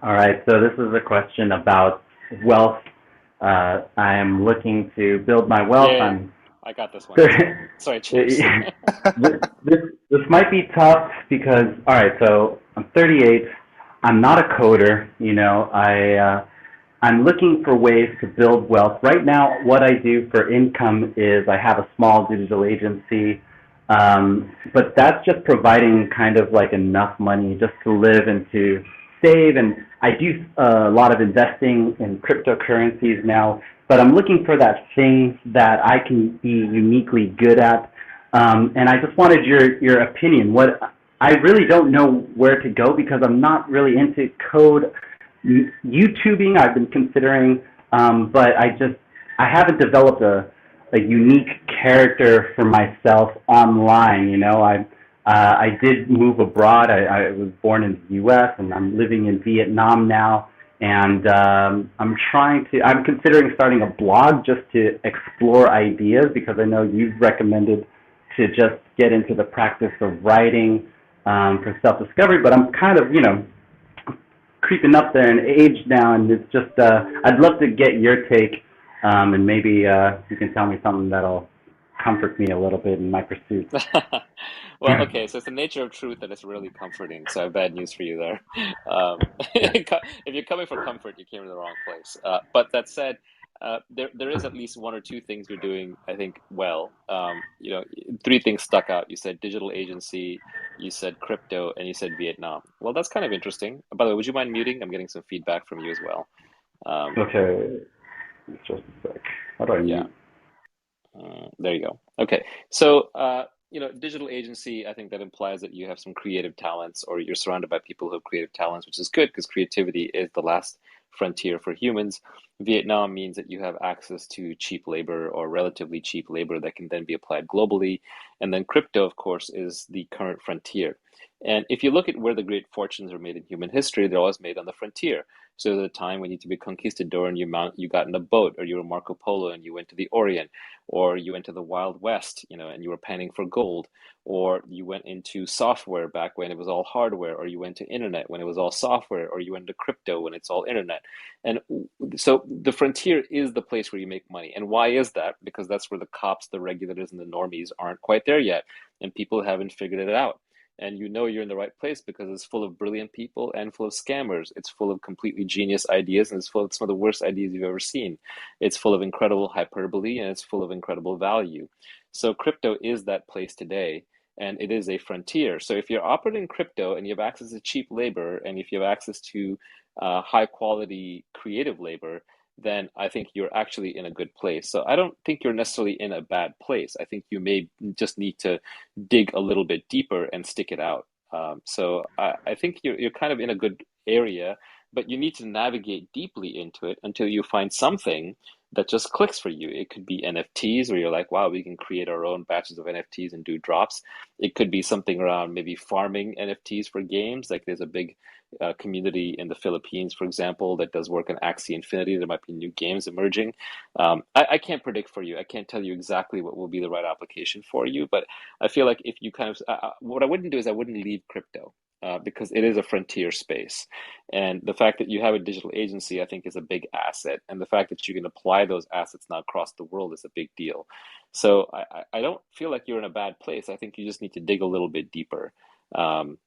All right, so this is a question about wealth. I am looking to build my wealth. Yeah, I'm I got this one. this, Let's go. Sorry, cheers. this might be tough because all right, so I'm 38. I'm not a coder. I'm looking for ways to build wealth. Right now, what I do for income is I have a small digital agency, but that's just providing kind of like enough money just to live and to save. And I do a lot of investing in cryptocurrencies now, but I'm looking for that thing that I can be uniquely good at. And I just wanted your opinion. What I really don't know where to go because I'm not really into code. YouTubing I've been considering, but I haven't developed a unique character for myself online. I did move abroad. I was born in the U.S. and I'm living in Vietnam now. And I'm considering starting a blog just to explore ideas because I know you've recommended to just get into the practice of writing for self-discovery. But I'm kind of, creeping up there in age now, and it's just I'd love to get your take, and maybe you can tell me something that'll comfort me a little bit in my pursuit. Well, okay, so it's the nature of truth that it's really comforting. So I have bad news for you there. Yeah. If you're coming for comfort, you came to the wrong place. But that said, there is at least one or two things you're doing, I think, well. Three things stuck out. You said digital agency, you said crypto, and you said Vietnam. Well, that's kind of interesting. By the way, would you mind muting? I'm getting some feedback from you as well. Um, Okay, just a sec. How do I yeah. mute? There you go. Okay. So, digital agency, I think that implies that you have some creative talents or you're surrounded by people who have creative talents, which is good because creativity is the last frontier for humans. Vietnam means that you have access to cheap labor or relatively cheap labor that can then be applied globally. And then crypto, of course, is the current frontier. And if you look at where the great fortunes are made in human history, they're always made on the frontier. So there's a time when you need to be conquistador and you got in a boat, or you were Marco Polo and you went to the Orient, or you went to the Wild West, and you were panning for gold, or you went into software back when it was all hardware, or you went to internet when it was all software, or you went to crypto when it's all internet. And so the frontier is the place where you make money. And why is that? Because that's where the cops, the regulators, and the normies aren't quite there yet, and people haven't figured it out. And you're in the right place because it's full of brilliant people and full of scammers. It's full of completely genius ideas, and it's full of some of the worst ideas you've ever seen. It's full of incredible hyperbole and it's full of incredible value. So crypto is that place today, and it is a frontier. So if you're operating crypto and you have access to cheap labor, and if you have access to high quality creative labor, then I think you're actually in a good place. So I don't think you're necessarily in a bad place. I think you may just need to dig a little bit deeper and stick it out. So I think you're kind of in a good area, but you need to navigate deeply into it until you find something that just clicks for you. It could be NFTs where you're like, wow, we can create our own batches of NFTs and do drops. It could be something around maybe farming NFTs for games. Like there's a big community in the Philippines, for example, that does work on Axie Infinity. There might be new games emerging. I can't predict for you. I can't tell you exactly what will be the right application for you, but I feel like if you kind of, what I wouldn't do is I wouldn't leave crypto. Because it is a frontier space. And the fact that you have a digital agency, I think, is a big asset. And the fact that you can apply those assets now across the world is a big deal. So I don't feel like you're in a bad place. I think you just need to dig a little bit deeper. Um,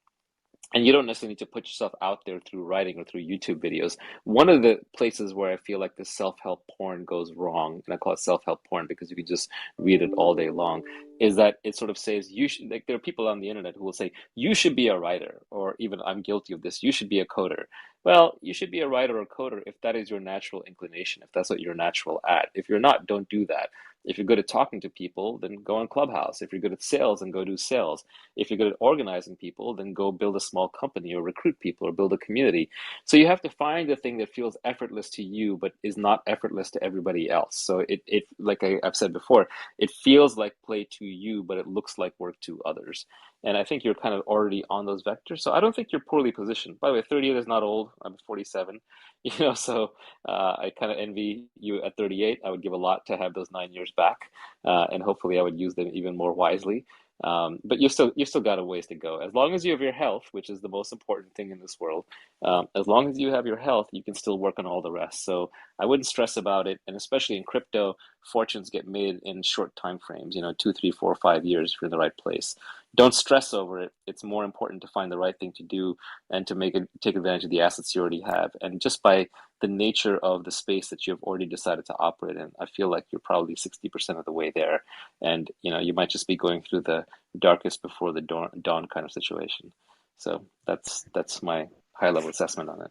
and you don't necessarily need to put yourself out there through writing or through YouTube videos. One of the places where I feel like the self-help porn goes wrong, and I call it self-help porn because you can just read it all day long, is that it sort of says you should, like there are people on the internet who will say, you should be a writer, or even I'm guilty of this, you should be a coder. Well, you should be a writer or coder if that is your natural inclination, if that's what you're natural at. If you're not, don't do that. If you're good at talking to people, then go on Clubhouse. If you're good at sales, then go do sales. If you're good at organizing people, then go build a small company or recruit people or build a community. So you have to find the thing that feels effortless to you, but is not effortless to everybody else. So it like I've said before, it feels like play to you, but it looks like work to others. And I think you're kind of already on those vectors. So I don't think you're poorly positioned. By the way, 38 is not old. I'm 47, so I kind of envy you at 38. I would give a lot to have those 9 years back, and hopefully I would use them even more wisely. But you still got a ways to go. As long as you have your health, which is the most important thing in this world, as long as you have your health, you can still work on all the rest. So I wouldn't stress about it. And especially in crypto, fortunes get made in short time frames, 2, 3, 4, 5 years if you're in the right place. Don't stress over it. It's more important to find the right thing to do and to take advantage of the assets you already have. And just by the nature of the space that you've already decided to operate in, I feel like you're probably 60% of the way there. And you might just be going through the darkest before the dawn kind of situation. So that's my high level assessment on it.